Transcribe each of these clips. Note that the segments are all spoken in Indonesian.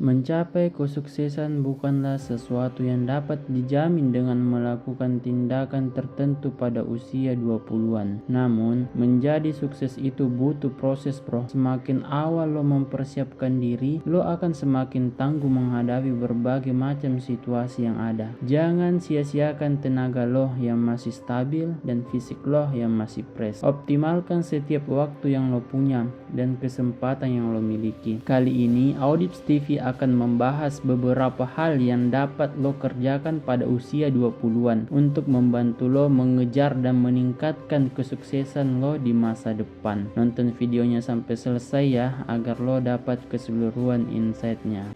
Mencapai kesuksesan bukanlah sesuatu yang dapat dijamin dengan melakukan tindakan tertentu pada usia 20-an. Namun, menjadi sukses itu butuh proses bro. Semakin awal lo mempersiapkan diri, lo akan semakin tangguh menghadapi berbagai macam situasi yang ada. Jangan sia-siakan tenaga lo yang masih stabil dan fisik lo yang masih fresh. Optimalkan setiap waktu yang lo punya dan kesempatan yang lo miliki. Kali ini, Audips TV akan membahas beberapa hal yang dapat lo kerjakan pada usia 20-an untuk membantu lo mengejar dan meningkatkan kesuksesan lo di masa depan. Nonton videonya sampai selesai ya, agar lo dapat keseluruhan insight-nya.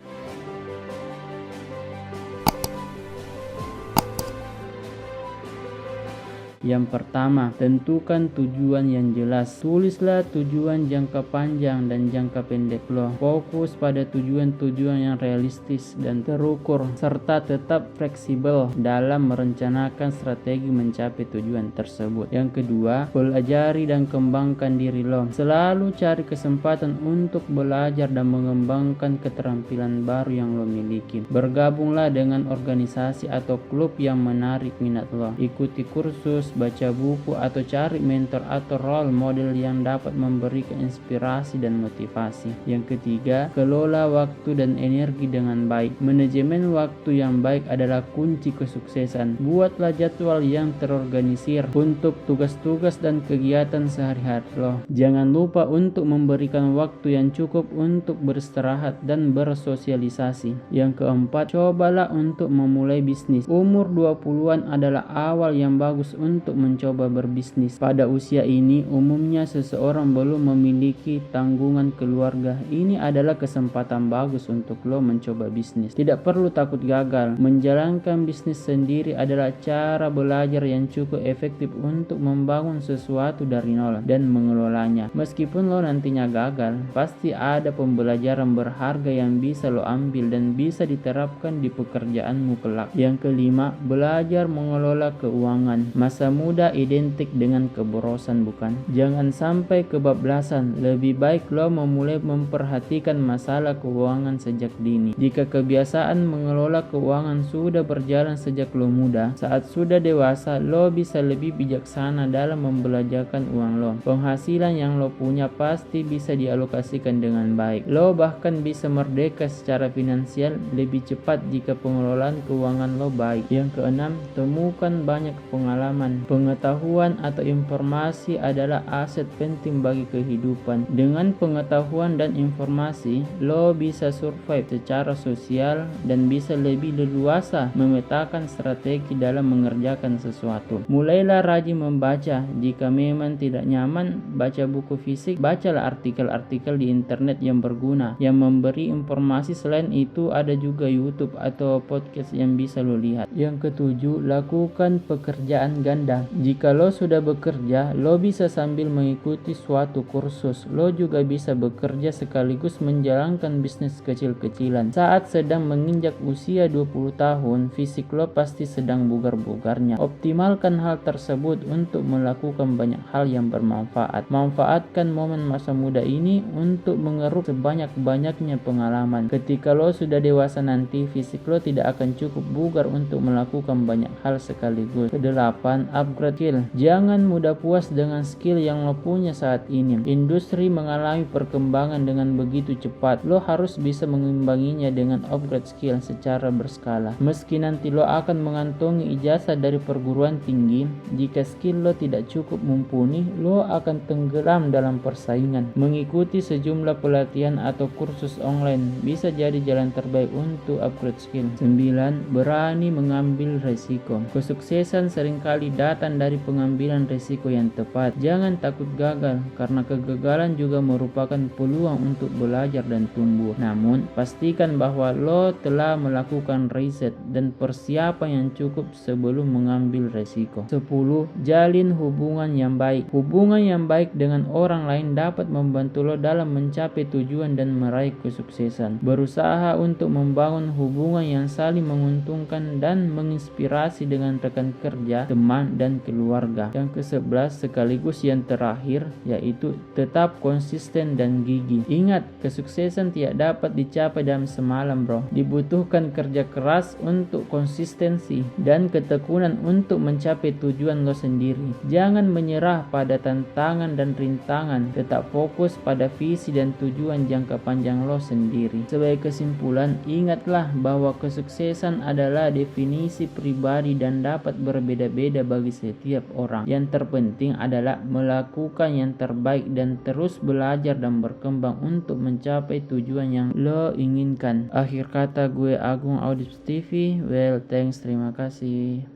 Yang pertama, tentukan tujuan yang jelas. Tulislah tujuan jangka panjang dan jangka pendek lo. Fokus pada tujuan-tujuan yang realistis dan terukur, serta tetap fleksibel dalam merencanakan strategi mencapai tujuan tersebut. Yang kedua, pelajari dan kembangkan diri lo. Selalu cari kesempatan untuk belajar dan mengembangkan keterampilan baru yang lo miliki. Bergabunglah dengan organisasi atau klub yang menarik minat lo. Ikuti kursus, baca buku, atau cari mentor atau role model yang dapat memberikan inspirasi dan motivasi. Yang ketiga, kelola waktu dan energi dengan baik. Manajemen waktu yang baik adalah kunci kesuksesan. Buatlah jadwal yang terorganisir untuk tugas-tugas dan kegiatan sehari-hari lo. Jangan lupa untuk memberikan waktu yang cukup untuk beristirahat dan bersosialisasi. Yang keempat, cobalah untuk memulai bisnis. Umur 20-an adalah awal yang bagus untuk mencoba berbisnis. Pada usia ini, umumnya seseorang belum memiliki tanggungan keluarga. Ini adalah kesempatan bagus untuk lo mencoba bisnis. Tidak perlu takut gagal. Menjalankan bisnis sendiri adalah cara belajar yang cukup efektif untuk membangun sesuatu dari nol dan mengelolanya. Meskipun lo nantinya gagal, pasti ada pembelajaran berharga yang bisa lo ambil dan bisa diterapkan di pekerjaanmu kelak. Yang kelima, belajar mengelola keuangan. Masa muda identik dengan keborosan, bukan? Jangan sampai kebablasan. Lebih baik lo memulai memperhatikan masalah keuangan sejak dini. Jika kebiasaan mengelola keuangan sudah berjalan sejak lo muda, saat sudah dewasa lo bisa lebih bijaksana dalam membelanjakan uang lo. Penghasilan yang lo punya pasti bisa dialokasikan dengan baik. Lo bahkan bisa merdeka secara finansial lebih cepat jika pengelolaan keuangan lo baik. Yang keenam, temukan banyak pengalaman. Pengetahuan atau informasi adalah aset penting bagi kehidupan. Dengan pengetahuan dan informasi, lo bisa survive secara sosial dan bisa lebih leluasa memetakan strategi dalam mengerjakan sesuatu. Mulailah rajin membaca. Jika memang tidak nyaman baca buku fisik, bacalah artikel-artikel di internet yang berguna, yang memberi informasi. Selain itu, ada juga YouTube atau podcast yang bisa lo lihat. Yang ketujuh, lakukan pekerjaan ganda. Jika lo sudah bekerja, lo bisa sambil mengikuti suatu kursus. Lo juga bisa bekerja sekaligus menjalankan bisnis kecil-kecilan. Saat sedang menginjak usia 20 tahun, fisik lo pasti sedang bugar-bugarnya. Optimalkan hal tersebut untuk melakukan banyak hal yang bermanfaat. Manfaatkan momen masa muda ini untuk mengeruk sebanyak-banyaknya pengalaman. Ketika lo sudah dewasa nanti, fisik lo tidak akan cukup bugar untuk melakukan banyak hal sekaligus. Kedelapan, upgrade skill. Jangan mudah puas dengan skill yang lo punya saat ini. Industri mengalami perkembangan dengan begitu cepat. Lo harus bisa mengimbanginya dengan upgrade skill secara berskala. Meski nanti lo akan mengantongi ijazah dari perguruan tinggi, jika skill lo tidak cukup mumpuni, lo akan tenggelam dalam persaingan. Mengikuti sejumlah pelatihan atau kursus online bisa jadi jalan terbaik untuk upgrade skill. 9. Berani mengambil resiko. Kesuksesan seringkali datang dari pengambilan resiko yang tepat. Jangan takut gagal, karena kegagalan juga merupakan peluang untuk belajar dan tumbuh. Namun, pastikan bahwa lo telah melakukan riset dan persiapan yang cukup sebelum mengambil resiko. 10. Jalin hubungan yang baik. Hubungan yang baik dengan orang lain dapat membantu lo dalam mencapai tujuan dan meraih kesuksesan. Berusaha untuk membangun hubungan yang saling menguntungkan dan menginspirasi dengan rekan kerja, teman, teman dan keluarga. Yang ke-11 sekaligus yang terakhir yaitu tetap konsisten dan gigih. Ingat, kesuksesan tidak dapat dicapai dalam semalam bro. Dibutuhkan kerja keras untuk konsistensi dan ketekunan untuk mencapai tujuan lo sendiri. Jangan menyerah pada tantangan dan rintangan, tetap fokus pada visi dan tujuan jangka panjang lo sendiri. Sebagai kesimpulan, ingatlah bahwa kesuksesan adalah definisi pribadi dan dapat berbeda-beda bagi setiap orang. Yang terpenting adalah melakukan yang terbaik dan terus belajar dan berkembang untuk mencapai tujuan yang lo inginkan. Akhir kata, gue Agung Audips TV. Well, thanks, terima kasih.